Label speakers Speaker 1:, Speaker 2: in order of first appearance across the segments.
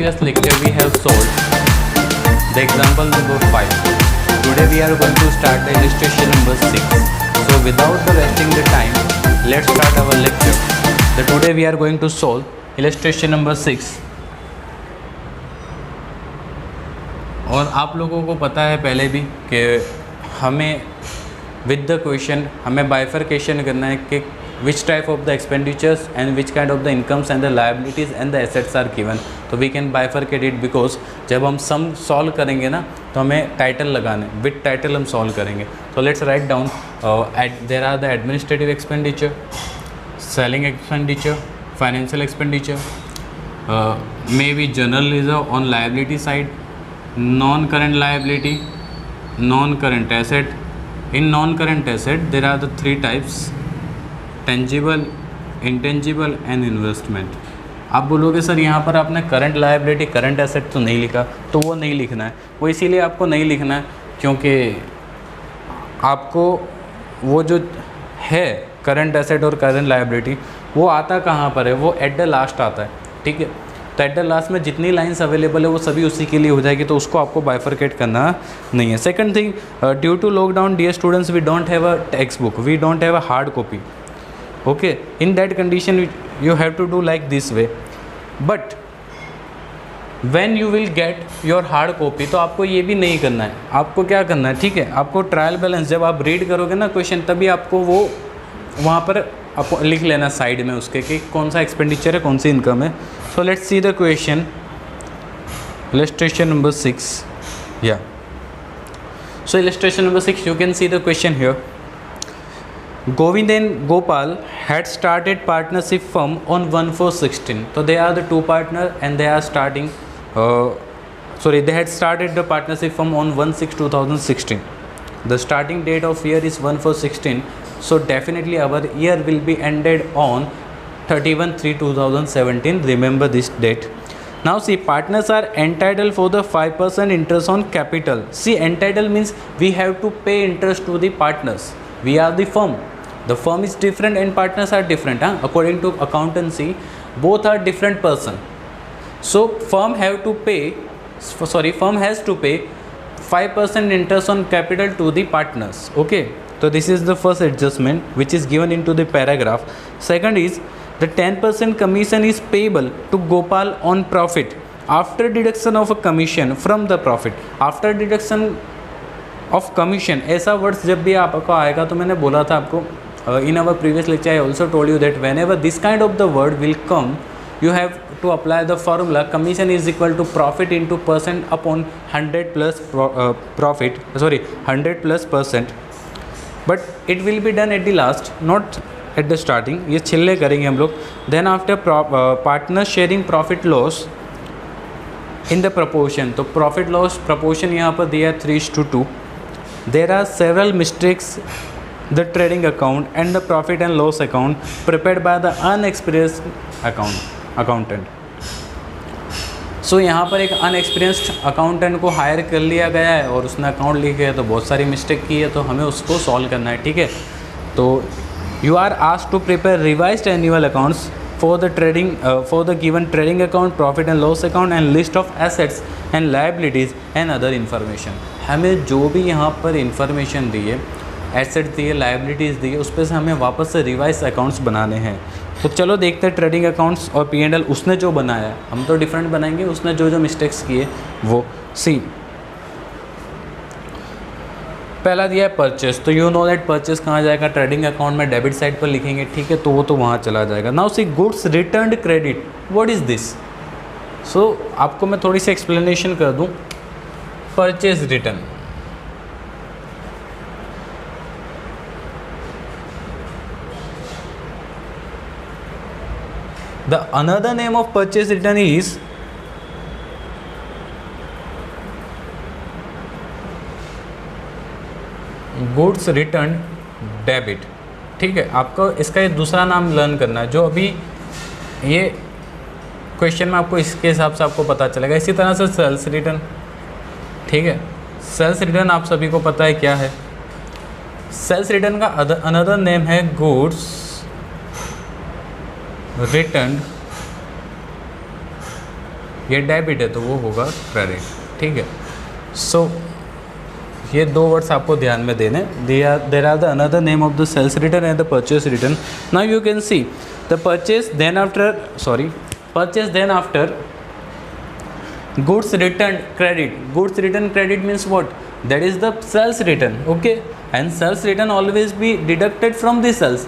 Speaker 1: previous lecture we have solved the example number 5. Today we are going to start the illustration number 6. So without the wasting the time, let's start our lecture. So today we are going to solve illustration number 6. और आप लोगों को पता है पहले भी कि हमें विद द क्वेश्चन हमें बाइफरकेशन करना है कि which type of the expenditures and which kind of the incomes and the liabilities and the assets are given. तो we can bifurcate it because जब हम sum solve करेंगे ना तो हमें टाइटल लगाने विद टाइटल हम सॉल्व करेंगे. तो let's write down there are the administrative expenditure, selling expenditure, financial expenditure, may be general reserve on liability side, non current liability, non current asset. In non-current asset there are the three types: tangible, intangible and investment. आप बोलोगे sir यहाँ पर आपने current liability current asset तो नहीं लिखा. तो वो नहीं लिखना है. वो इसीलिए आपको नहीं लिखना है क्योंकि आपको वो जो है करंट एसेट और करंट लायबिलिटी वो आता कहाँ पर है, वो एट द लास्ट आता है. ठीक है, तो एट द लास्ट में जितनी लाइंस अवेलेबल है वो सभी उसी के लिए हो जाएगी. तो उसको आपको बाइफरकेट करना नहीं है. Second thing, due to lockdown dear students we don't have a text book, we don't have a hard copy. Okay, in that condition you have to do like this way. But when you will get your hard copy तो आपको ये भी नहीं करना है. आपको क्या करना है, ठीक है, आपको ट्रायल बैलेंस जब आप रीड करोगे ना क्वेश्चन तभी आपको वो वहाँ पर आपको लिख लेना साइड में उसके कि कौन सा एक्सपेंडिचर है कौन सी इनकम है. So let's see the question, illustration number 6. Yeah, so illustration number 6 you can see the question here. Govind and Gopal had started partnership firm on 1/4/16. So they are the two partner and they are starting they had started the partnership firm on 1/6/2016. The starting date of year is 1/4/16. So definitely our year will be ended on 31/3/2017. Remember this date. Now see, partners are entitled for the 5% interest on capital. See, entitled means we have to pay interest to the partners. We are the firm. The firm is different and partners are different. According to accountancy, both are different person. So firm has to pay 5% interest on capital to the partners. Okay. So this is the first adjustment which is given into the paragraph. Second is the 10% commission is payable to Gopal on profit after deduction of a commission from the profit. After deduction of commission, ऐसा words जब भी आपको आएगा तो मैंने बोला था आपको in our previous lecture I also told you that whenever this kind of the word will come you have to apply the formula commission is equal to profit into percent upon 100 plus 100 plus percent. But it will be done at the last, not at the starting. ये छिल्ले करेंगे हम लोग. Then after partner sharing profit loss in the proportion. तो profit loss proportion यहाँ पर दिया 3:2. There are several mistakes the trading account and the profit and loss account prepared by the unexperienced accountant. सो यहाँ पर एक अनएक्सपीरियंस्ड अकाउंटेंट को higher कर लिया गया है और उसने अकाउंट लिखे है तो बहुत सारी मिस्टेक की है तो हमें उसको सॉल्व करना है. ठीक है, तो you are asked to prepare revised annual accounts for the trading for the given trading account, profit and loss account and list of assets and liabilities and other information. हमें जो भी यहाँ पर इन्फॉर्मेशन दी है, एसेट दी है, liabilities दी है, उस पर से हमें वापस से रिवाइज अकाउंट्स बनाने हैं. तो चलो देखते हैं ट्रेडिंग अकाउंट्स और P&L उसने जो बनाया है. हम तो डिफरेंट बनाएंगे, उसने जो मिस्टेक्स किए वो. सी पहला दिया है परचेस. तो यू नो दैट परचेस कहाँ जाएगा, ट्रेडिंग अकाउंट में डेबिट साइड पर लिखेंगे. ठीक है, तो वो तो वहाँ चला जाएगा. Now see goods returned credit, what is this. So आपको मैं थोड़ी सी एक्सप्लेनेशन कर दूँ. Purchase return, the another name of purchase return is goods return debit. ठीक है, आपको इसका एक दूसरा नाम लर्न करना है जो अभी ये क्वेश्चन में आपको इसके हिसाब से आपको पता चलेगा. इसी तरह से सेल्स रिटर्न. ठीक है, सेल्स रिटर्न आप सभी को पता है क्या है. सेल्स रिटर्न का अनदर नेम है गुड्स रिटर्न ये डेबिट है तो वो होगा क्रेडिट, ठीक है। सो ये दो वर्ड्स आपको ध्यान में देने। There are the another name of the sales return and the purchase return. Now you can see the purchase then after goods return credit. Goods return credit means what? That is the sales return, okay, and sales return always be deducted from the sales,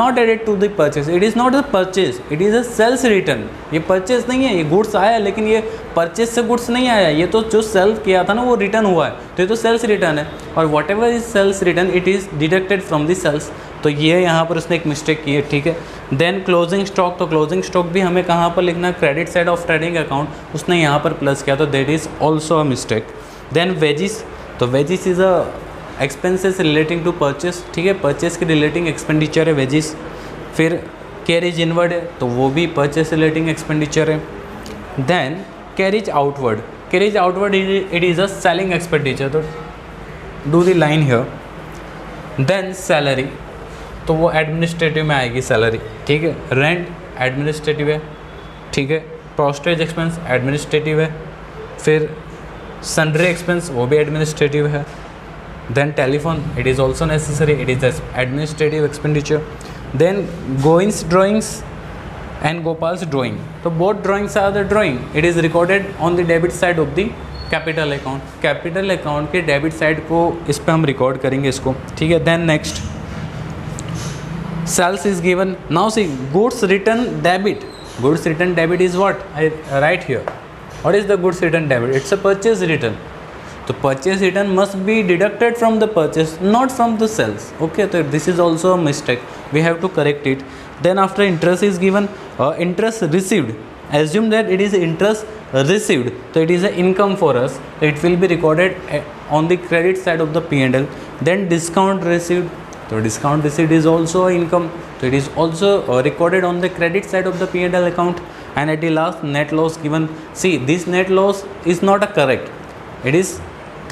Speaker 1: not added to the purchase. It is not a purchase, it is a sales return. ये purchase नहीं है, ये goods आया लेकिन ये purchase से goods नहीं आया, ये तो जो sell किया था ना वो return हुआ है, तो ये तो sales return है। और whatever is sales return it is deducted from the sales। तो ये यहाँ पर उसने एक मिस्टेक की है, ठीक है। देन क्लोजिंग स्टॉक, तो क्लोजिंग स्टॉक भी हमें कहाँ पर लिखना है? Credit side of trading account, उसने यहाँ पर प्लस किया तो that is also a mistake. Then wages, तो wages is a expenses relating to purchase, ठीक है, परचेस के रिलेटिंग एक्सपेंडिचर है वेजिस। फिर कैरिज इनवर्ड है तो वो भी परचेस रिलेटिंग एक्सपेंडिचर है। Then carriage outward, carriage outward it is a selling expenditure, तो do the line here. Then salary, तो वो एडमिनिस्ट्रेटिव में आएगी सैलरी, ठीक है। रेंट एडमिनिस्ट्रेटिव है, ठीक है। पोस्टेज एक्सपेंस एडमिनिस्ट्रेटिव है। फिर सन्ड्री एक्सपेंस वो भी एडमिनिस्ट्रेटिव है। Then telephone it is also necessary, it is administrative expenditure. Then goings drawings and Gopal's drawing, तो both drawings are the drawing, it is recorded on the debit side of the capital account. Capital account के debit side को इस पर हम record करेंगे इसको, ठीक है। Then next sales is given. Now see goods return debit. Goods return debit is what I write here. What is the goods return debit? It's a purchase return. So purchase return must be deducted from the purchase, not from the sales. Okay, so this is also a mistake. We have to correct it. Then after interest is given, interest received. Assume that it is interest received. So it is an income for us. It will be recorded on the credit side of the P&L. Then discount received. So discount received is also income, so it is also recorded on the credit side of the P&L account. And at the last, net loss given. See, this net loss is not a correct, it is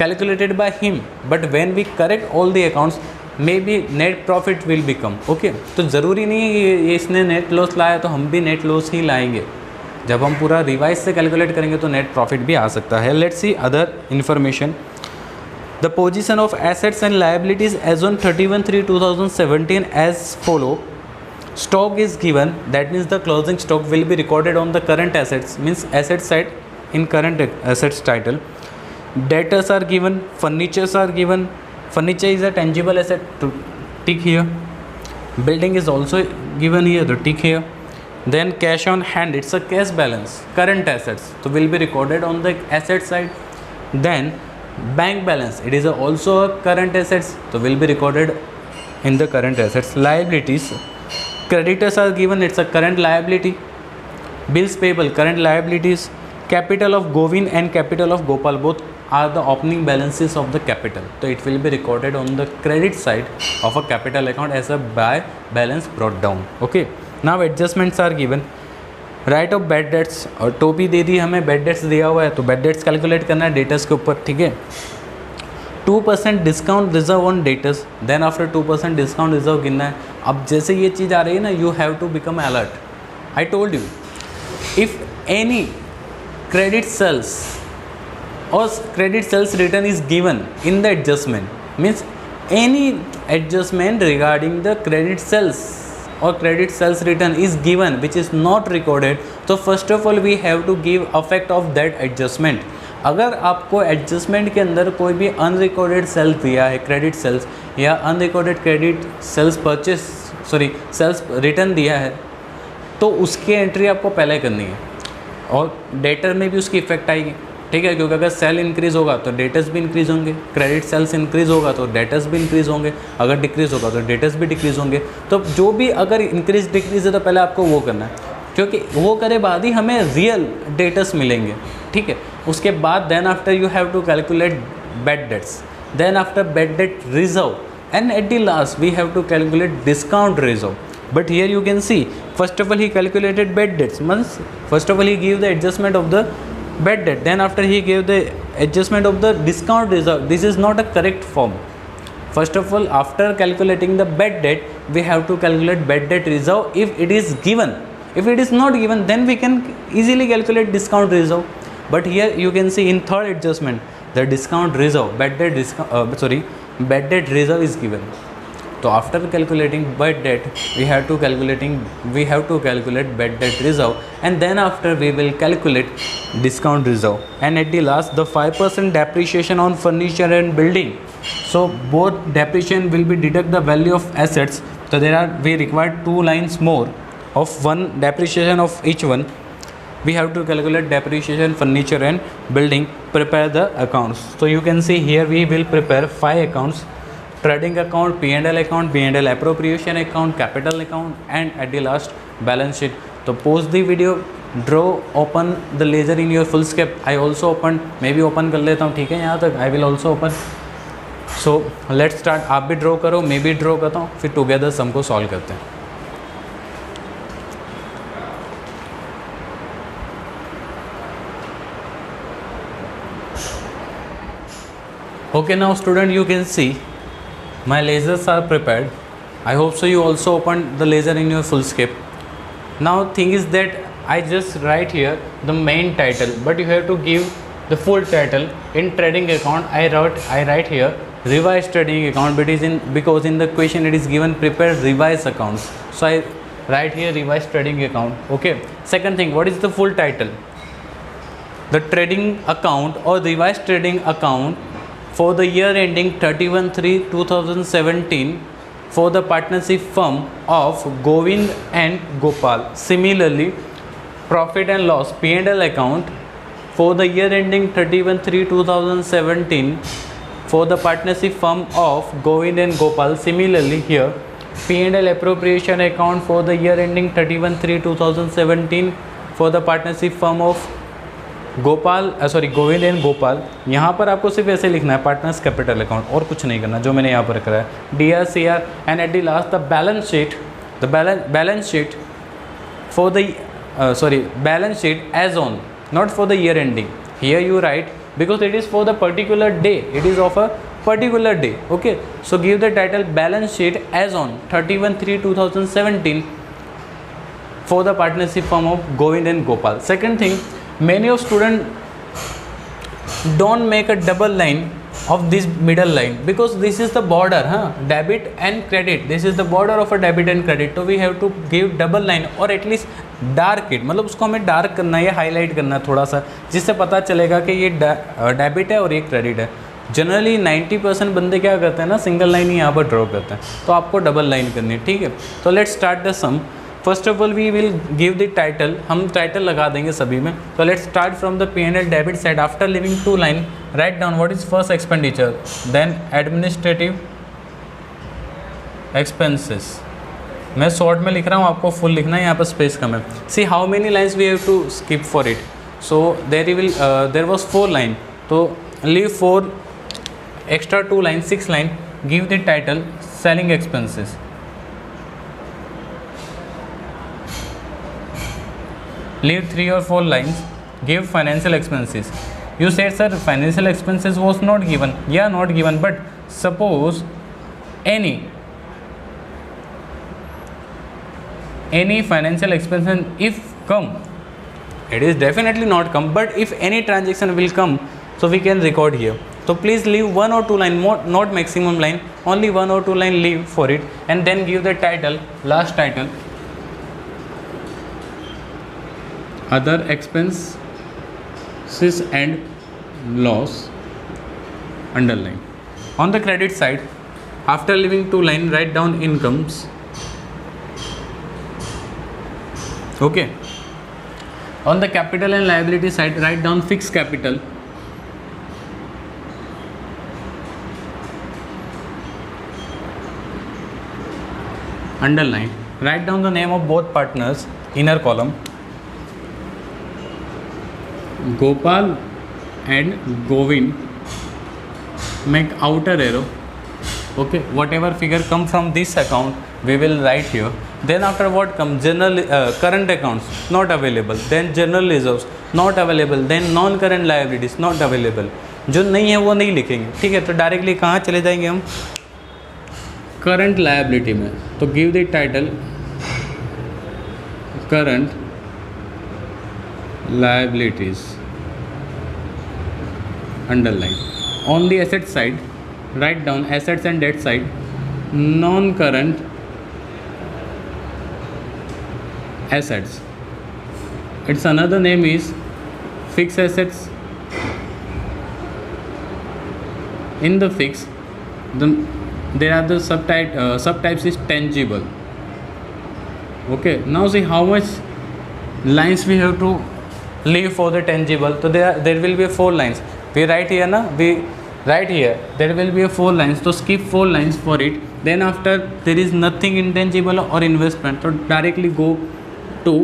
Speaker 1: calculated by him, but when we correct all the accounts maybe net profit will become, okay। तो ज़रूरी नहीं है कि इसने net loss लाया तो हम भी net loss ही लाएंगे, जब हम पूरा रिवाइज से कैलकुलेट करेंगे तो net profit भी आ सकता है। Let's see other information. The position of assets and liabilities as on 31/3/2017 as follow. Stock is given, that means the closing stock will be recorded on the current assets, means asset side in current assets title. Debtors are given, furnitures are given. Furniture is a tangible asset, to tick here. Building is also given here, to tick here. Then cash on hand, it's a cash balance, current assets, so will be recorded on the asset side. Then bank balance, it is also a current assets, so will be recorded in the current assets. Liabilities, creditors are given, it's a current liability. Bills payable, current liabilities. Capital of Govin and capital of Gopal, both are the opening balances of the capital, so it will be recorded on the credit side of a capital account as a by balance brought down, okay। Now adjustments are given. Right of bad debts, और टोपी दे दी हमें, bad debts दिया हुआ है तो bad debts calculate करना है debtors के ऊपर, ठीक है। 2% discount reserve on debtors, then after 2% discount reserve गिनना है। अब जैसे ये चीज़ आ रही है ना, you have to become alert. I told you if any credit sales और credit sales return is given in the adjustment, means any adjustment regarding the credit sales or credit sales return is given which is not recorded, so first of all we have to give effect of that adjustment. अगर आपको adjustment के अंदर कोई भी unrecorded sales दिया है, credit sales या unrecorded credit sales purchase sales return दिया है, तो उसकी एंट्री आपको पहले करनी है और डेटर में भी उसकी इफेक्ट आएगी, ठीक है। क्योंकि अगर सेल इंक्रीज़ होगा तो डेटर्स भी इंक्रीज़ होंगे, क्रेडिट सेल्स इंक्रीज़ होगा तो डेटर्स भी इंक्रीज़ होंगे, अगर डिक्रीज़ होगा तो डेटर्स भी डिक्रीज़ होंगे। तो जो भी अगर इंक्रीज़ डिक्रीज़ है तो पहले आपको वो करना है, क्योंकि वो करे बाद ही हमें रियल डेटर्स मिलेंगे, ठीक है। उसके बाद then after you have to calculate bad debts, then after bad debt reserve, and at the last we have to calculate discount reserve. But here you can see, first of all he calculated bad debts, means first of all he gave the adjustment of the bad debt, then after he gave the adjustment of the discount reserve. This is not a correct form. First of all, after calculating the bad debt, we have to calculate bad debt reserve if it is given. If it is not given, then we can easily calculate discount reserve. But here you can see in third adjustment the discount reserve, bad debt bad debt reserve is given. So after calculating bad debt, we have to calculate bad debt reserve, and then after we will calculate discount reserve, and at the last the 5% depreciation on furniture and building. So both depreciation will be deduct the value of assets. So we require 2 lines more of one depreciation of each one. We have to calculate depreciation, furniture and building, prepare the accounts. So you can see here we will prepare 5 accounts: trading account, P&L account, P&L appropriation account, capital account, and at the last balance sheet. So pause the video, draw, open the ledger in your fullscape. I also open, मैं भी open कर लेता हूँ, ठीक है, यहाँ तक I will also open. So let's start. आप भी ड्रॉ करो, मैं भी ड्रॉ करता हूँ, फिर टुगेदर सम को सॉल्व करते हैं. Okay, now student, you can see my lasers are prepared. I hope so you also opened the laser in your fullscape. Now thing is that I just write here the main title, but you have to give the full title. In trading account I write here revised trading account, because in the question it is given prepare revised accounts, so I write here revised trading account. Okay, second thing, what is the full title? The trading account or revised trading account for the year ending 31/3/2017 for the partnership firm of Govind and Gopal. Similarly, profit and loss P&L account for the year ending 31/3/2017 for the partnership firm of Govind and Gopal. Similarly, here P&L appropriation account for the year ending 31/3/2017 for the partnership firm of Govind and Gopal. यहाँ पर आपको सिर्फ ऐसे लिखना है partners capital account, और कुछ नहीं करना, जो मैंने यहाँ पर करा है DRCR, and at the last the balance sheet for the balance sheet as on, not for the year ending. Here you write because it is for the particular day, it is of a particular day. Okay, so give the title balance sheet as on 31/3/2017 for the partnership firm of Govind and Gopal. Second thing, many of students don't make a double line of this middle line because this is the border, debit and credit. This is the border of a debit and credit, so we have to give double line or at least dark it, मतलब उसको हमें dark करना है या highlight करना है थोड़ा सा, जिससे पता चलेगा कि ये डेबिट है और ये क्रेडिट है. जनरली 90% बंदे क्या करते हैं ना, सिंगल लाइन ही यहाँ पर ड्रॉ करते हैं, तो आपको डबल लाइन करनी है. ठीक है, तो let's start the sum. First of all we will give the title, हम टाइटल लगा देंगे सभी में. तो let's start from the P&L debit side. After leaving 2 line write down what is first expenditure, then administrative expenses. मैं short में लिख रहा हूँ, आपको फुल लिखना है, यहाँ पर स्पेस कम है. See how many lines we have to skip for it. So there was 4 line, तो leave 4 extra 2 line, 6 line. Give the title selling expenses. Leave 3 or 4 lines, give financial expenses. You said sir financial expenses was not given. Yeah, not given, but suppose any financial expense if come, it is definitely not come, but if any transaction will come, so we can record here. So please leave 1 or 2 line, more, not maximum line, only 1 or 2 line leave for it, and then give the title, last title, other expenses and loss, underline. On the credit side, after leaving 2 line, write down incomes. Okay, on the capital and liability side, write down fixed capital, underline. Write down the name of both partners, inner column, Gopal and Govind, make outer arrow. Okay, whatever figure come from this account we will write here. Then after what comes, general current accounts not available, then general reserves not available, then non current liabilities not available. जो नहीं है वो नहीं लिखेंगे. ठीक है, तो directly कहाँ चले जाएंगे हम, करंट लायबिलिटी में. तो give the title current liabilities. underline. On the asset side, write down assets and debt side, non-current assets. Its another name is fixed assets. In the fixed, there are the subtypes is tangible. Okay, now see how much lines we have to leave for the tangible. So there will be 4 lines. We write here na, we write here there will be 4 lines. So skip 4 lines for it. Then after there is nothing intangible or investment, so directly go to,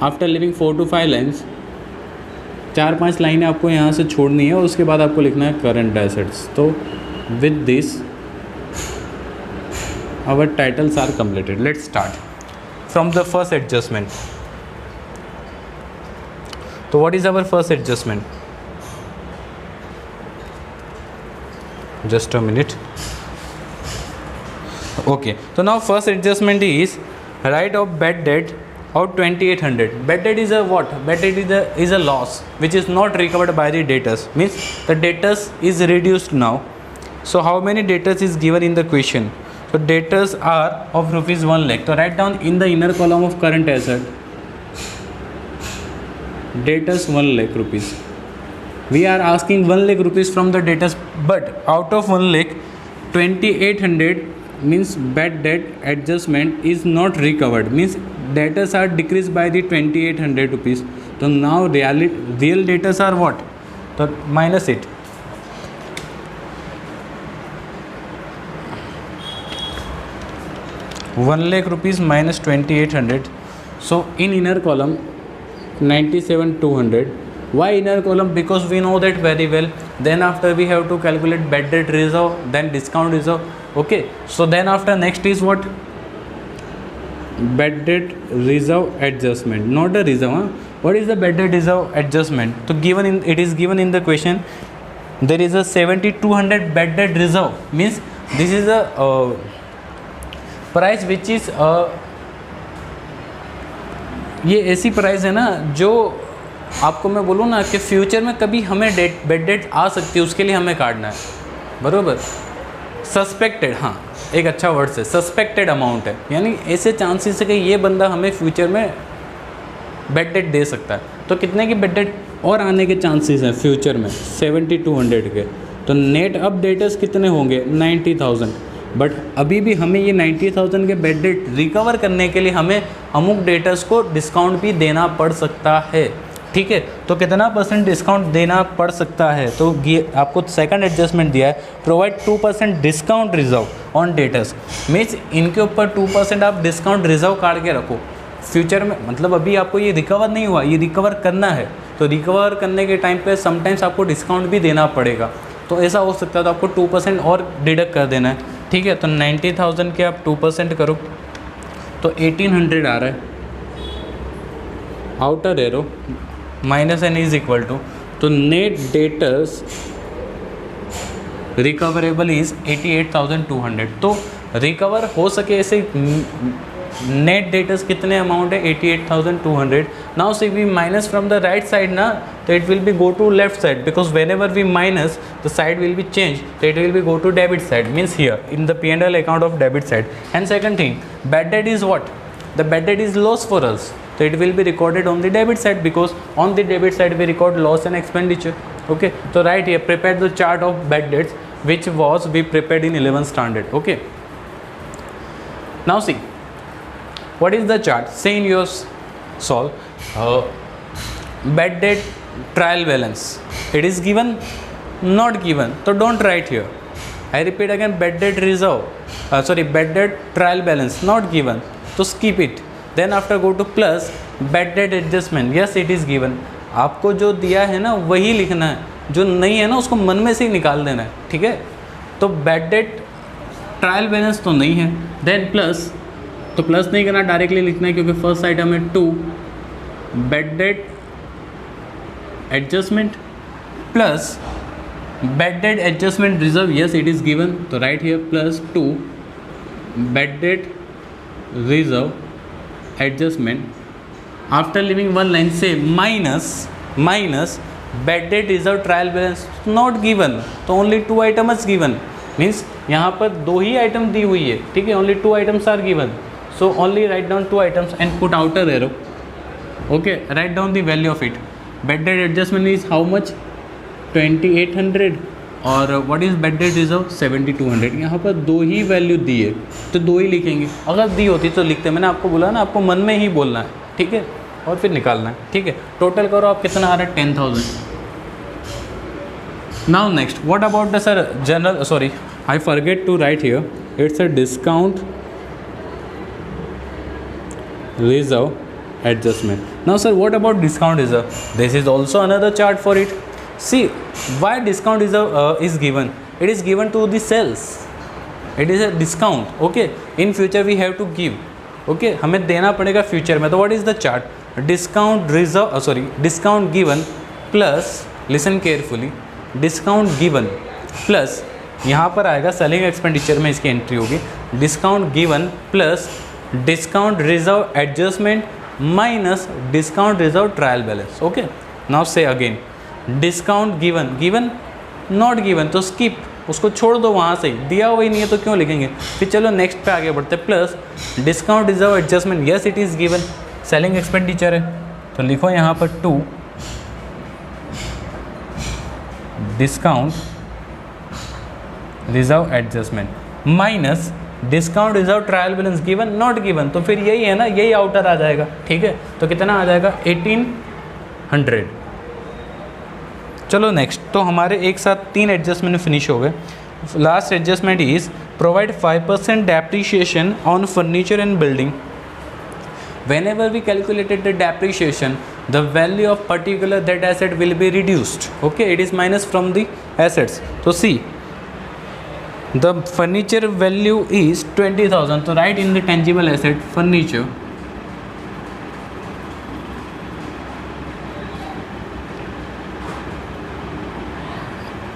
Speaker 1: after leaving 4 to 5 lines, 4-5 लाइनें आपको यहाँ से छोड़नी है और उसके बाद आपको लिखना है करंट एसेट्स. तो with this our titles are completed. Let's start from the first adjustment. So what is our first adjustment? Just a minute. Okay, so now first adjustment is write off bad debt of 2800. Bad debt is a what? Bad debt is a loss which is not recovered by the debtors. Means the debtors is reduced now. So how many debtors is given in the question? So debtors are of rupees 1 lakh. So write down in the inner column of current asset, debtors 1 lakh rupees. We are asking 1 lakh rupees from the debtors, but out of 1 lakh, 2800 means bad debt adjustment is not recovered. Means debtors are decreased by the 2800 rupees. So now real debtors are what? So minus it. 1 lakh rupees minus 2800. So in inner column 97,200. Why inner column? Because we know that very well. Then after we have to calculate bad debt reserve, then discount reserve. Okay, so then after next is what? Bad debt reserve adjustment, not a reserve. What is the bad debt reserve adjustment? So it is given in the question. There is a 7,200 bad debt reserve. Means this is a price which is ये ऐसी price है ना जो आपको मैं बोलूँ ना कि फ्यूचर में कभी हमें बेड डेट आ सकती है, उसके लिए हमें काटना है. बरोबर. सस्पेक्टेड, हाँ एक अच्छा वर्ड है, सस्पेक्टेड अमाउंट है. यानी ऐसे चांसेस है कि ये बंदा हमें फ्यूचर में बेड डेट दे सकता है. तो कितने की बेड डेट और आने के चांसेस हैं फ्यूचर में? 7,200 के. तो नेट अब डेटर्स कितने होंगे? 90,000. बट अभी भी हमें ये 90,000 के बेड डेट रिकवर करने के लिए हमें अमुक डेटर्स को डिस्काउंट भी देना पड़ सकता है. ठीक है, तो कितना % डिस्काउंट देना पड़ सकता है? तो आपको सेकंड एडजस्टमेंट दिया है, provide 2% discount reserve on debtors. Means इनके ऊपर 2% आप डिस्काउंट रिजर्व काट के रखो फ्यूचर में. मतलब अभी आपको ये रिकवर नहीं हुआ, ये रिकवर करना है. तो रिकवर करने के टाइम पे समटाइम्स आपको डिस्काउंट भी देना पड़ेगा. तो ऐसा हो सकता है, तो आपको 2% और डिडक्ट कर देना है. ठीक है, तो 90,000 के आप 2% करो तो 1800 आ रहा है. Outer arrow minus N is equal to, तो नेट डेटर्स रिकवरेबल इज 88,200. तो रिकवर हो सके ऐसे नेट डेटर्स कितने अमाउंट है? 88,200. Now see we minus from the right side ना, तो it will be go to left side, because whenever we minus the side will be change, तो it will be go to debit side. Means here in the P&L account of debit side. And second thing, bad debt is what? The bad debt is loss for us, so it will be recorded on the debit side, because on the debit side we record loss and expenditure. Okay, so right here prepare the chart of bad debts which was we prepared in 11th standard. Okay, now see what is the chart. Say in your solve bad debt trial balance, it is given, not given, so don't write here. I repeat again, bad debt reserve, bad debt trial balance not given, so skip it. Then after go to plus bad debt adjustment. Yes it is given. आपको जो दिया है ना वही लिखना है, जो नहीं है ना उसको मन में से ही निकाल देना है. ठीक है, तो बैड डेट ट्रायल बैलेंस तो नहीं है. देन प्लस, तो प्लस नहीं करना, डायरेक्टली लिखना है क्योंकि फर्स्ट आइटम है 2 bad debt adjustment plus bad debt adjustment reserve. Yes it is given, तो right here plus 2 bad debt reserve adjustment. After leaving one line, say minus bad debt reserve trial balance not given, तो only 2 items given, means यहाँ पर 2 ही item दी हुई है, ठीक है, only 2 items are given, so only write down 2 items and put outer arrow, okay, write down the value of it. Bad debt adjustment is how much, 2800, और what is bad debt reserve 7200. यहाँ पर 2 ही value दी है तो 2 ही लिखेंगे, अगर दी होती तो लिखते. मैंने आपको बोला ना, आपको मन में ही बोलना है, ठीक है, और फिर निकालना है, ठीक है. टोटल करो आप, कितना आ रहा है 10,000. Now next, what about the sir general, sorry I forget to write here, it's a discount reserve adjustment. Now sir, what about discount reserve? This is also another chart for it. See, why discount reserve is given? It is given to the sales. It is a discount. Okay, in future we have to give. Okay, हमें देना पड़ेगा future में. तो what is the chart? Discount reserve, discount given plus, listen carefully, discount given plus यहाँ पर आएगा selling expenditure में इसकी एंट्री होगी, discount given plus discount reserve adjustment minus discount reserve trial balance. Okay, now say again, discount given, given not given तो skip, उसको छोड़ दो, वहाँ से दिया हुआ ही नहीं है तो क्यों लिखेंगे. फिर चलो नेक्स्ट पे आगे बढ़ते, plus discount reserve adjustment, yes it is given, selling expenditure है तो लिखो यहाँ पर 2 discount reserve adjustment minus discount reserve trial balance given not given, तो फिर यही है ना, यही आउटर आ जाएगा, ठीक है. तो कितना आ जाएगा 1800. चलो नेक्स्ट, तो हमारे एक साथ 3 एडजस्टमेंट फिनिश हो गए. Last adjustment is provide 5% depreciation on furniture and building. whenever we calculated the depreciation, the value of particular that asset will be reduced. Okay, it is minus from the assets. So see, the furniture value is 20,000, so write in the tangible asset furniture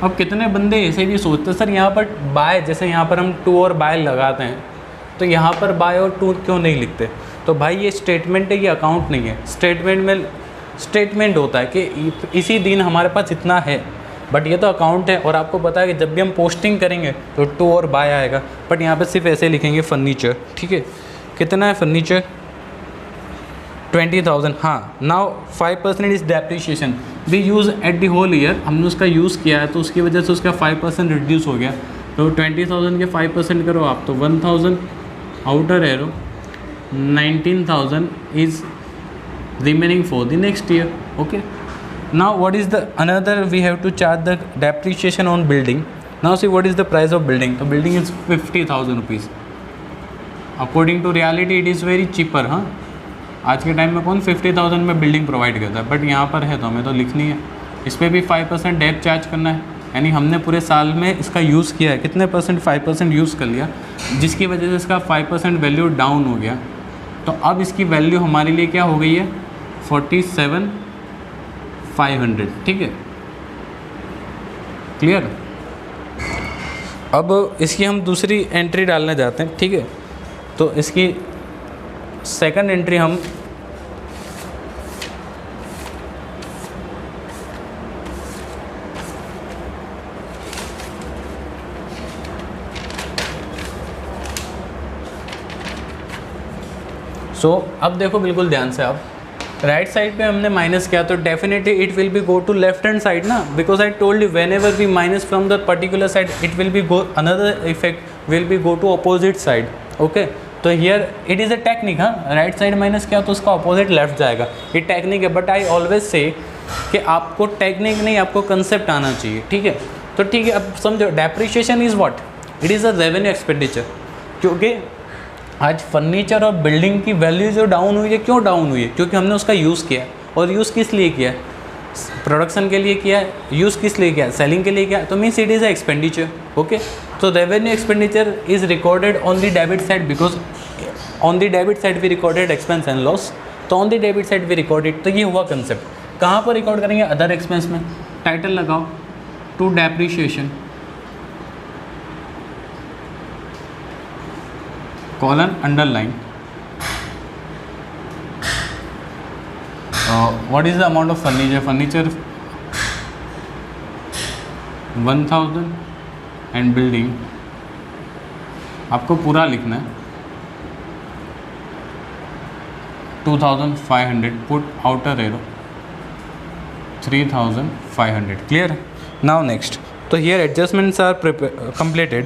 Speaker 1: अब कितने बंदे ऐसे भी सोचते हैं sir यहाँ पर bye, जैसे यहाँ पर हम 2 और बाय लगाते हैं तो यहाँ पर बाय और 2 क्यों नहीं लिखते. तो भाई ये स्टेटमेंट है, ये अकाउंट नहीं है. स्टेटमेंट में स्टेटमेंट होता है कि इसी दिन हमारे पास इतना है, बट ये तो अकाउंट है और आपको पता है कि जब भी हम पोस्टिंग करेंगे तो 2 और बाय आएगा, बट यहाँ पे सिर्फ ऐसे लिखेंगे फर्नीचर. ठीक है, कितना है फर्नीचर 20,000. हाँ, now 5% is depreciation we use at the whole year, हमने उसका यूज़ किया है तो उसकी वजह से उसका 5% रिड्यूस हो गया. तो 20,000 के 5% करो आप तो 1,000 outer arrow, 19,000 is remaining for the next year. Okay, now what is the another we have to charge the depreciation on building. Now see what is the price of building. The building is 50,000 rupees. According to reality it is very cheaper. हाँ, आज के time में कौन 50,000 में building provide करता है, but यहाँ पर है तो हमें तो लिखनी है. इस पर भी 5% डेप चार्ज करना है, यानी हमने पूरे साल में इसका यूज़ किया है, कितने परसेंट 5% यूज़ कर लिया, जिसकी वजह से इसका 5% वैल्यू डाउन हो गया. तो अब इसकी वैल्यू हमारे लिए क्या हो गई है 47,500. ठीक है, क्लियर. अब इसकी हम दूसरी एंट्री डालने जाते हैं. ठीक है, तो इसकी सेकंड एंट्री हम अब देखो बिल्कुल ध्यान से, आप राइट साइड पे हमने माइनस किया तो definitely it will be go to left hand side ना, because I told you whenever we minus from the particular side it will be go another effect will be go to opposite side. Okay, तो here it is a technique. हाँ, right side minus किया तो उसका opposite left जाएगा, ये technique है. But I always say कि आपको टेक्निक नहीं, आपको कंसेप्ट आना चाहिए. ठीक है, तो ठीक है, अब समझो depreciation is what, it is a revenue expenditure. क्योंकि आज फर्नीचर और बिल्डिंग की वैल्यू जो डाउन हुई है, क्यों डाउन हुई है, क्योंकि हमने उसका यूज़ किया है. और यूज़ किस लिए किया है, प्रोडक्शन के लिए किया है. यूज़ किस लिए किया है, सेलिंग के लिए किया है. तो means it is a expenditure. Okay, so revenue expenditure is recorded on the debit side because on the debit side we recorded expense and loss. तो on the debit side we recorded. तो ये हुआ concept. कहाँ पर record करेंगे, other expense में. Title लगाओ to depreciation colon underline what is the amount of furniture. Furniture 1000 and building आपको पूरा लिखना है 2500, put outer arrow 3500, clear? Now next, so here adjustments are completed,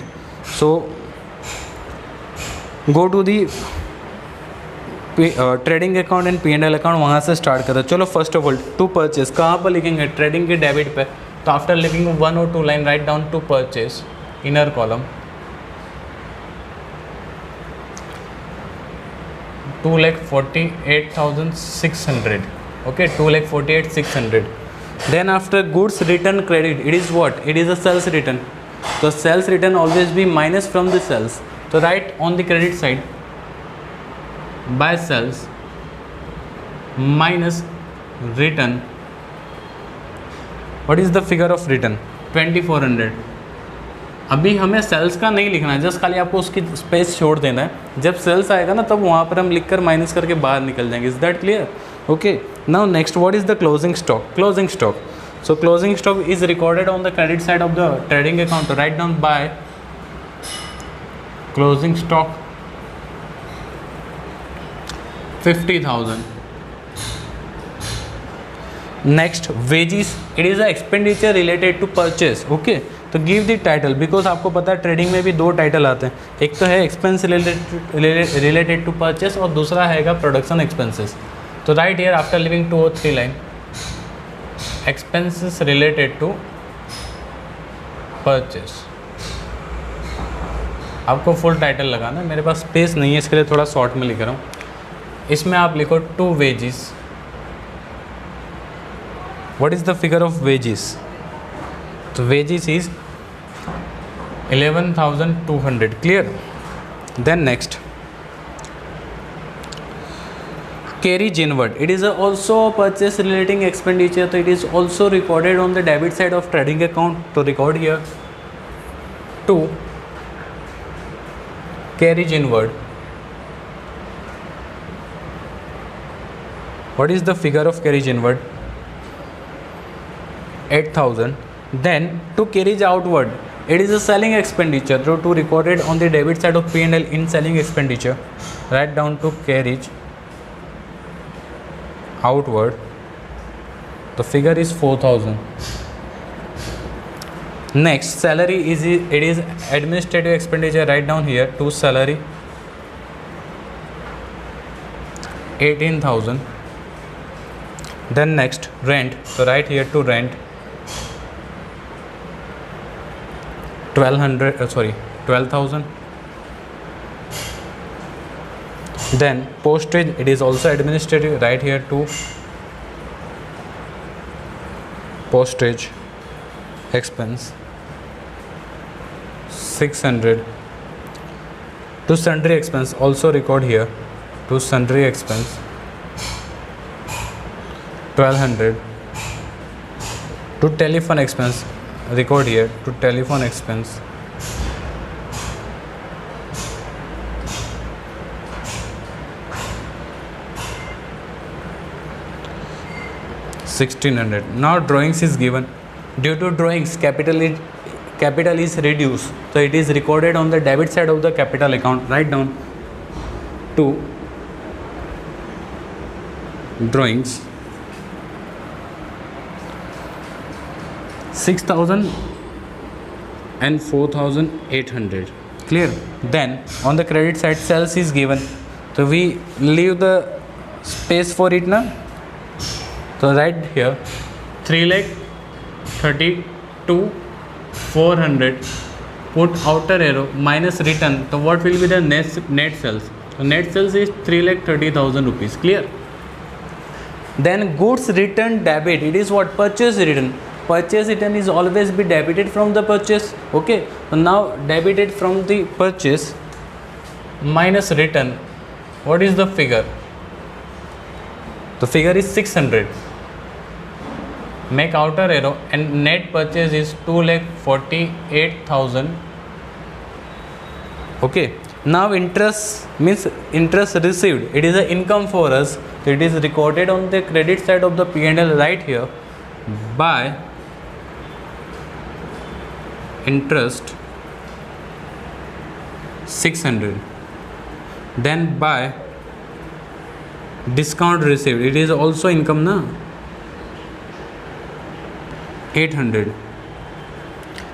Speaker 1: so go to the trading account and P&L account, वहाँ से start करो। चलो first of all to purchase कहाँ पर लिखेंगे? ट्रेडिंग के डेबिट पे, तो आफ्टर लिखिंग 1 और 2 line write down to purchase inner column 2,48,600, okay, 2,48,600. Then after goods return credit, it is what? It is a sales return. So sales return always be minus from the sales. So write on the credit side by sales minus return. What is the figure of return? 2400. अभी हमें sales का नहीं लिखना है, just खाली आपको उसकी space छोड़ देना है। जब सेल्स आएगा ना तब वहाँ पर हम लिख कर माइनस करके बाहर निकल जाएंगे। Is that clear? Okay, now next, what is the closing stock? Closing stock, so closing stock is recorded on the credit side of the trading account. Write down by closing stock 50,000. Next, wages, it is a expenditure related to purchase. Okay, तो give the title, because आपको पता है trading में भी 2 title आते हैं, एक तो है एक्सपेंस रिलेटेड टू परचेस और दूसरा हैगा प्रोडक्शन एक्सपेंसेस। तो राइट हियर आफ्टर लिविंग 2 और 3 line expenses related to purchase. आपको फुल टाइटल लगाना है, मेरे पास स्पेस नहीं है इसके लिए थोड़ा शॉर्ट में लिख रहा हूँ। इसमें आप लिखो to wages. What is the figure of wages? तो wages is 11,200, clear? Then next, carriage inward, it is also a purchase relating expenditure, so it is also recorded on the debit side of trading account. To record here to carriage inward. What is the figure of carriage inward? 8,000. Then to carriage outward, it is a selling expenditure, so to recorded on the debit side of P&L in selling expenditure. Write down to carriage outward, the figure is 4,000. Next, salary is, it is administrative expenditure. Write down here to salary 18,000. Then next, rent, so write here to rent 12,000. Then postage, it is also administrative. Write here to postage expense 600. To sundry expense also record here to sundry expense 1200. To telephone expense record here to telephone expense 1600. Now drawings is given. Due to drawings, capital is reduced, so it is recorded on the debit side of the capital account. Write down to drawings 6,000 and 4,800. Clear? Then on the credit side, sales is given, so we leave the space for it now. So right here 3,32,400, put outer arrow minus return, so what will be the net sales? So net sales is 3,30,000 rupees. Clear? Then goods return debit, it is what? Purchase return. Purchase return is always be debited from the purchase. Okay, so now debited from the purchase minus return, what is the figure? The figure is 600. Make outer arrow and net purchase is 2,48,000. Okay, now interest means interest received, it is an income for us, so it is recorded on the credit side of the P&L right here by interest 600, then by discount received, it is also income na, 800.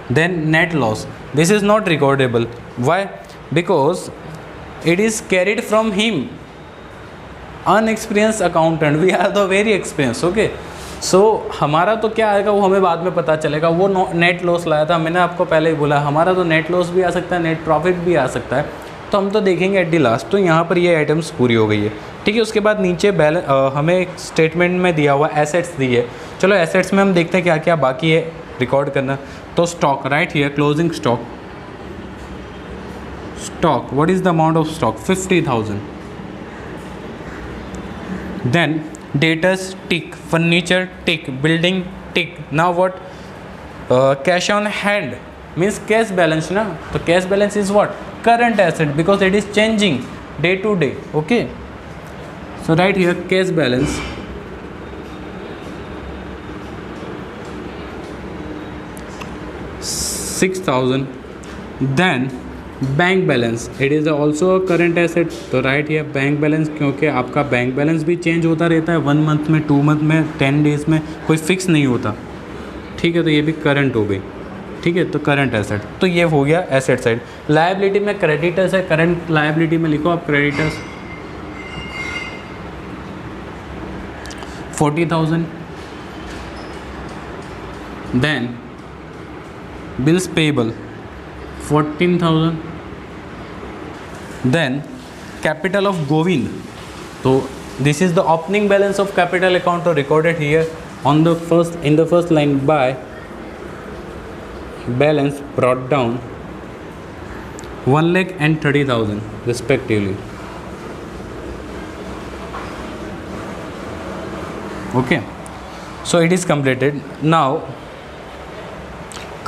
Speaker 1: Then net loss, this is not recordable. Why? Because it is carried from him, unexperienced accountant, we are the very experienced. Okay, सो हमारा तो क्या आएगा वो हमें बाद में पता चलेगा. वो नेट लॉस लाया था, मैंने आपको पहले ही बोला हमारा तो नेट लॉस भी आ सकता है, नेट प्रॉफिट भी आ सकता है, तो हम तो देखेंगे एट दी लास्ट. तो यहाँ पर ये आइटम्स पूरी हो गई है. ठीक है, उसके बाद नीचे हमें एक स्टेटमेंट में दिया हुआ एसेट्स दी है. चलो एसेट्स में हम देखते हैं क्या क्या बाकी है रिकॉर्ड करना. तो stock, write here closing stock. Stock, what is the amount of stock? 50,000. Then debtors tick, furniture tick, building tick. Now what? Cash on hand means cash balance na. So cash balance is what? Current asset, because it is changing day to day. Okay, so right here cash balance, $6,000. Then bank balance, it is also current asset. तो right here bank balance, क्योंकि आपका bank balance भी change होता रहता है 1 month में, 2 month में, 10 days में, कोई फिक्स नहीं होता. ठीक है, तो ये भी करंट हो गई. ठीक है, तो करंट एसेट, तो ये हो गया एसेट साइड. लायबिलिटी में क्रेडिटर्स है, करंट लायबिलिटी में लिखो आप creditors 40,000. Then bills payable 14,000. Then capital of Govind, so this is the opening balance of capital account recorded here on the first line by balance brought down 1,30,000 respectively. Okay, so it is completed. Now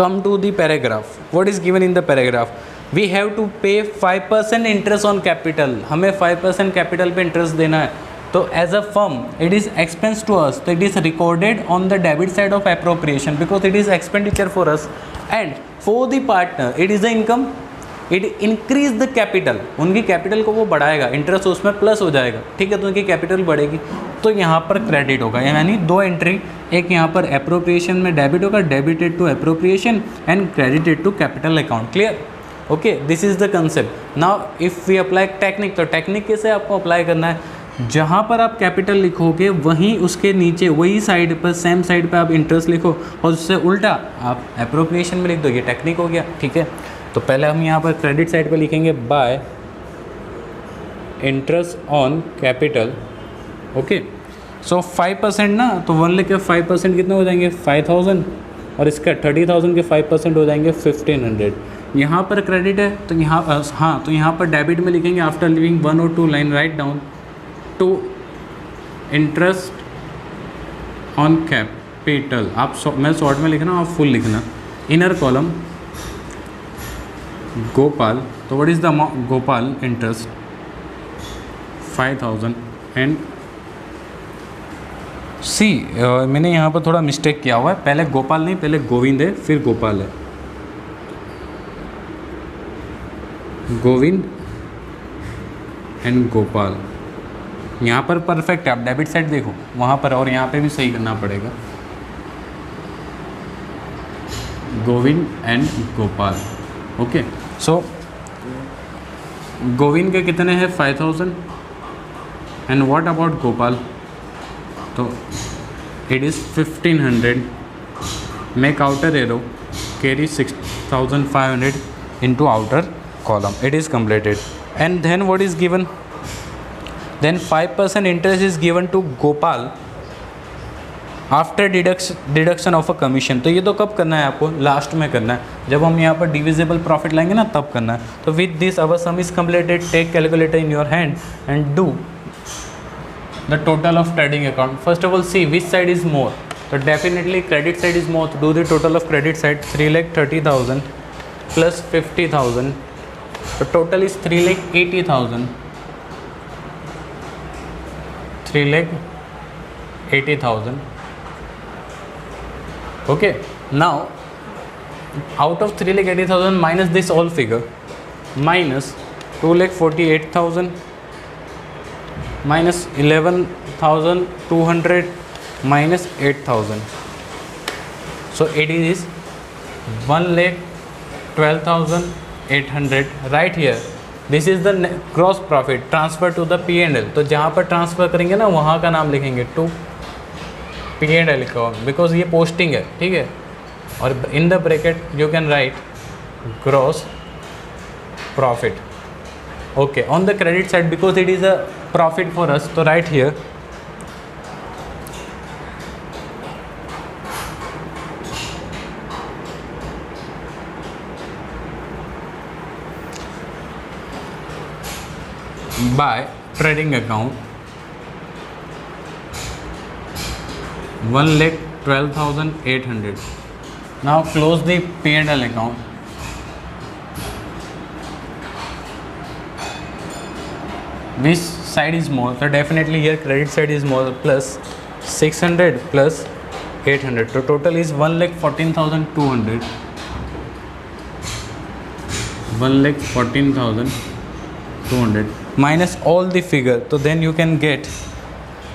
Speaker 1: come to the paragraph. What is given in the paragraph? We have to pay 5% interest on capital. हमें 5% capital पे interest देना है. तो as a firm it is expense to us, so it is recorded on the debit side of appropriation because it is expenditure for us, and for the partner it is the income. It increase the capital, उनकी capital को वो बढ़ाएगा, interest उसमें plus हो जाएगा. ठीक है, तो उनकी कैपिटल बढ़ेगी, तो यहाँ पर क्रेडिट होगा. यानी 2 एंट्री, एक यहाँ पर एप्रोप्रिएशन में डेबिट होगा, debited to appropriation and credited to capital account. Clear? Okay, this is the concept. Now if we apply technique, तो टेक्निक कैसे आपको अप्लाई करना है? जहाँ पर आप कैपिटल लिखोगे वहीं उसके नीचे वही साइड पर, सेम साइड पर आप इंटरेस्ट लिखो, और उससे उल्टा आप एप्रोप्रिएशन में लिख दो. ये टेक्निक हो गया. ठीक है, तो पहले हम यहाँ पर क्रेडिट साइड पर लिखेंगे by interest on capital. Okay, so 5% ना, तो 1 लिख के 5% कितने हो जाएंगे? 5,000, और इसका 30,000 के 5% हो जाएंगे 1,500. यहाँ पर क्रेडिट है, तो यहाँ हाँ, तो यहाँ पर डेबिट में लिखेंगे आफ्टर लिविंग 1 और 2 line write down to interest on capital. आप मैं शॉर्ट में लिखना, आप फुल लिखना. इनर कॉलम गोपाल, तो what is the amount? Gopal interest 5,000. And see मैंने यहाँ पर थोड़ा मिस्टेक किया हुआ है, पहले गोपाल नहीं, पहले गोविंद है फिर गोपाल है. गोविंद एंड गोपाल, यहाँ पर परफेक्ट है. आप डेबिट साइड देखो वहाँ पर, और यहाँ पे भी सही करना पड़ेगा. Govind and Gopal. Okay, so Govind के कितने हैं? 5,000. And what about Gopal? तो it is 1,500. Make outer arrow, carry 6,500 into outer column. It is completed. And then what is given? Then 5% interest is given to Gopal after deduction of a commission. तो ये तो कब करना है आपको? Last में करना है, जब हम यहाँ पर डिविजिबल प्रॉफिट लाएंगे ना, तब करना है. तो with this our sum is completed. Take calculator in your hand and do the total of trading account. First of all see which side is more. तो definitely credit side is more. Do the total of credit side. 3,30,000 plus 50,000. तो total is 3,80,000. 3,80,000. Okay, now out of 3,80,000 minus this all figure, minus 2,48,000 minus 11,200 minus 8,000. So it is 1,12,800 right here. This is the gross profit transfer to the P&L. तो जहाँ पर transfer करेंगे ना वहाँ का नाम लिखेंगे टू P&L अकाउंट, बिकॉज ये पोस्टिंग है, ठीक है. और in the bracket you can write gross profit. Okay, on the credit side because it is a profit for us, तो right here by trading account 1,12,800. Now close the P&L account. Which side is more? So definitely here credit side is more, plus 600 plus 800. So total is 1,14,200. 1,14,200 minus all the figure. So then you can get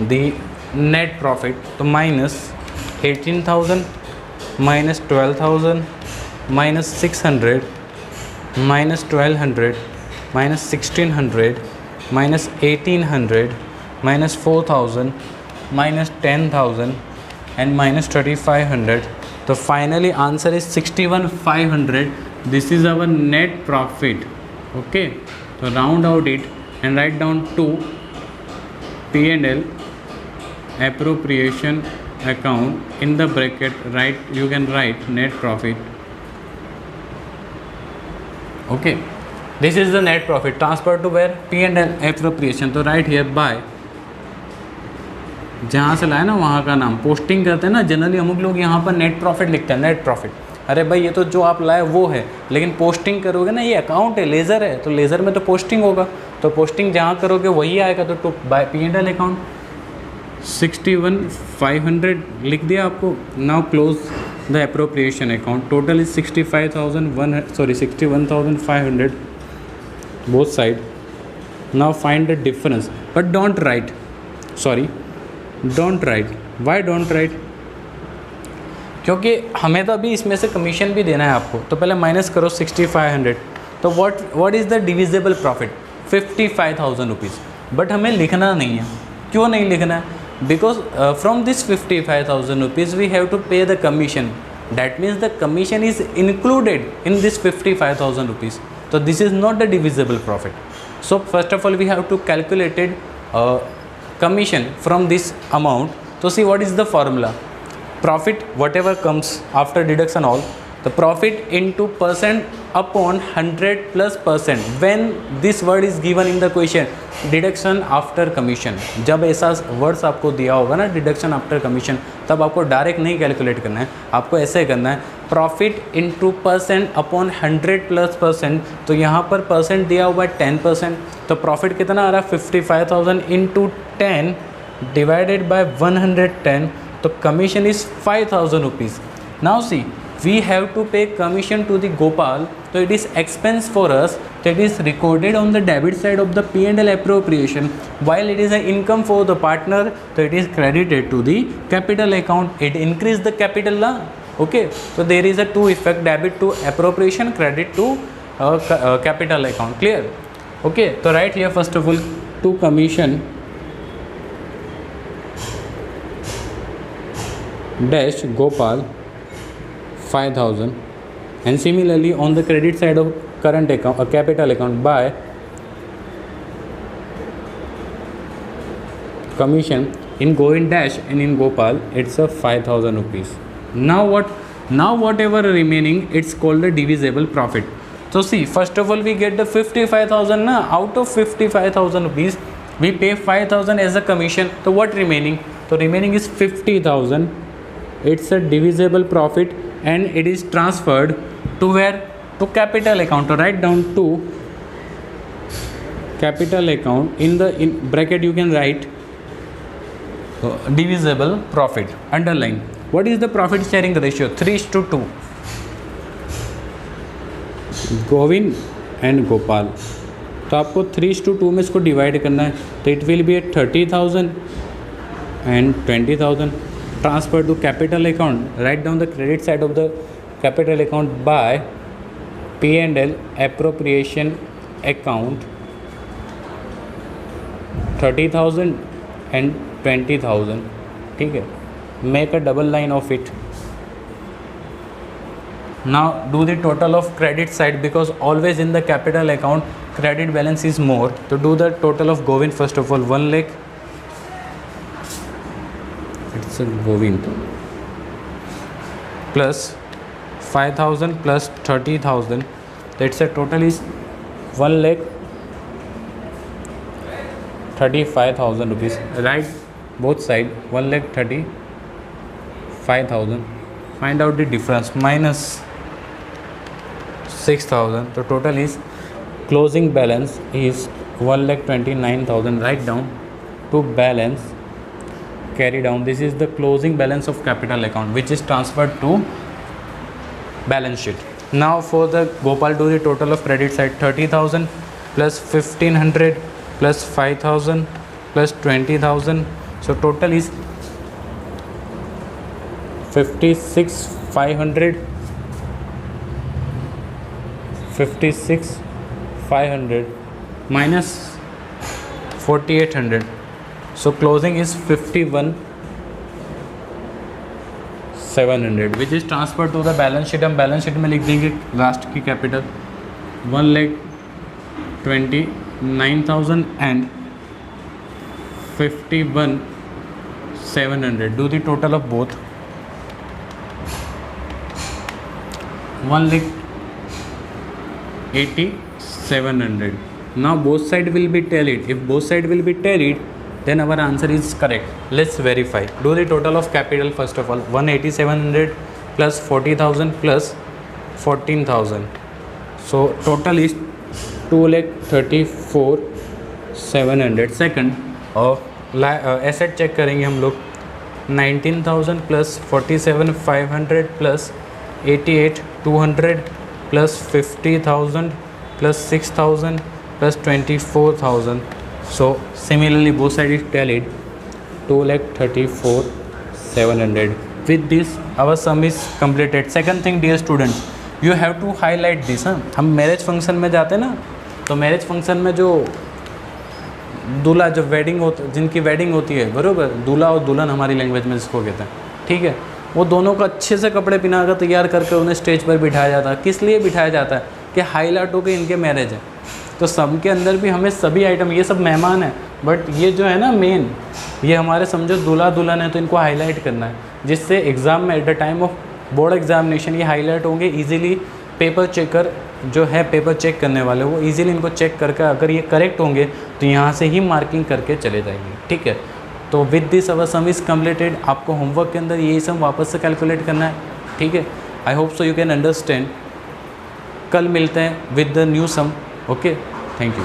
Speaker 1: the net profit. So minus 18,000 minus 12,000 minus 600 minus 1,200 minus 1,600 minus 1,800 minus 4,000 minus 10,000 and minus 3,500. So finally answer is 61,500. This is our net profit. Okay, so round out it and write down to P&L appropriation account. In the bracket write, you can write net profit. Okay, this is the net profit transferred to where? P&L appropriation. तो right here by जहाँ से लाए ना वहाँ का नाम posting करते हैं ना. जनरली हम लोग यहाँ पर नेट प्रॉफिट लिखते हैं, नेट प्रॉफिट. अरे भाई ये तो जो आप लाए वो है, लेकिन पोस्टिंग करोगे ना, ये अकाउंट है, लेज़र है, तो लेज़र में तो पोस्टिंग होगा. तो पोस्टिंग जहाँ करोगे वही आएगा. तो टू बाय P&L अकाउंट 61,500 लिख दिया आपको. Now close the appropriation account. Total is 61,500 both side. Now find the difference, but don't write, sorry don't write. Why don't write? क्योंकि हमें तो अभी इसमें से कमीशन भी देना है आपको. तो पहले माइनस करो 6,500. तो what is the divisible profit? 55,000 rupees. But हमें लिखना नहीं है. क्यों नहीं लिखना है? Because from this 55,000 rupees we have to pay the commission. That means the commission is included in this 55,000 rupees. तो this is not the divisible profit. So first of all we have to calculated commission from this amount. So see what is the formula. Profit whatever comes after deduction all, the profit into percent upon 100 plus percent. When this word is given in the question, deduction after commission, जब ऐसा words आपको दिया होगा ना deduction after commission, तब आपको direct नहीं calculate करना है. आपको ऐसे करना है profit into percent upon 100 plus percent. तो यहाँ पर परसेंट दिया हुआ है 10%. तो प्रॉफिट कितना आ रहा है? 55,000 इंटू 10 डिवाइडेड बाय 110. तो commission is 5,000 rupees. Now see we have to pay commission to the Gopal, so it is expense for us. So it is recorded on the debit side of the P&L appropriation, while it is an income for the partner, so it is credited to the capital account. It increase the capital la. Okay, so there is a two effect, debit to appropriation, credit to capital account. Clear? Okay, so right here first of all to commission dash Gopal 5,000, and similarly on the credit side of current account, a capital account, by commission in Govind dash and in Gopal it's a 5,000 rupees. Now what? Now whatever remaining, it's called the divisible profit. So see, first of all we get the 55,000 na. Out of 55,000 rupees we pay 5,000 as a commission. So what remaining? So remaining is 50,000. It's a divisible profit and it is transferred to where? To capital account. So write down to capital account. In the bracket you can write divisible profit. Underline. What is the profit sharing ratio? 3:2. Govind and Gopal, तो आपको 3:2 में इसको divide करना है, तो it will be 30,000 and 20,000. Transfer to capital account, write down the credit side of the capital account by P&L appropriation account 30,000 and 20,000. ठीक है, make a double line of it. Now do the total of credit side, because always in the capital account credit balance is more. So do the total of Govind first of all. 1 lakh, it's a Govind, plus 5,000 plus 30,000, that's a total is 1,35,000 rupees. Right, both side 1,35,000. Find out the difference, minus 6,000. So total is closing balance is 1,29,000. Write down to balance, carry down. This is the closing balance of capital account which is transferred to balance sheet. Now for the Gopal, do the total of credit side. 30,000 plus 1,500 plus 5,000 plus 20,000. So total is 56,500. 56,500 minus 4,800. So closing is 51,700 which is transferred to the balance sheet. हम balance sheet में लिख देंगे last की capital 1,29,000 and 51,700. Do the total of both. 1,80,700. Now both side will be tallied. If both side will be tallied, then our answer is correct. Let's verify. Do the total of capital first of all. 1,80,700 plus 40,000 plus 14,000. So total is 2,34,700. Second, asset check करेंगे हम लोग. 19,000 plus 47,500 plus 88,200 plus 50,000 plus 6,000 plus 24,000. So similarly both sides is tallied. 2,34,700. With this our sum is completed. Second thing, dear students, you have to highlight this. हम marriage function में जाते हैं ना, तो marriage function में जो दूल्हा, जो वेडिंग होता, जिनकी वेडिंग होती है, बरोबर, दूल्हा और दुल्हन हमारी लैंग्वेज में जिसको कहते हैं, ठीक है, वो दोनों को अच्छे से कपड़े पहना कर तैयार करके उन्हें स्टेज पर बिठाया जाता है. किस लिए बिठाया जाता है? कि हाईलाइट हो के इनके मैरिज है. तो सबके अंदर भी हमें सभी आइटम, ये सब मेहमान हैं, बट ये जो है ना मेन, ये हमारे समझो दूल्हा दुल्हन है, तो इनको हाईलाइट करना है, जिससे एग्ज़ाम में at the time of board examination ये हाईलाइट होंगे. इजीली पेपर चेकर जो है, पेपर चेक करने वाले, वो इजीली इनको चेक करके अगर ये करेक्ट होंगे तो यहाँ से ही मार्किंग करके चले जाएंगे. ठीक है, तो with this our some is completed. आपको होमवर्क के अंदर यही सम वापस से कैलकुलेट करना है. ठीक है, I hope so you can understand. कल मिलते हैं with the new sum. Okay, thank you.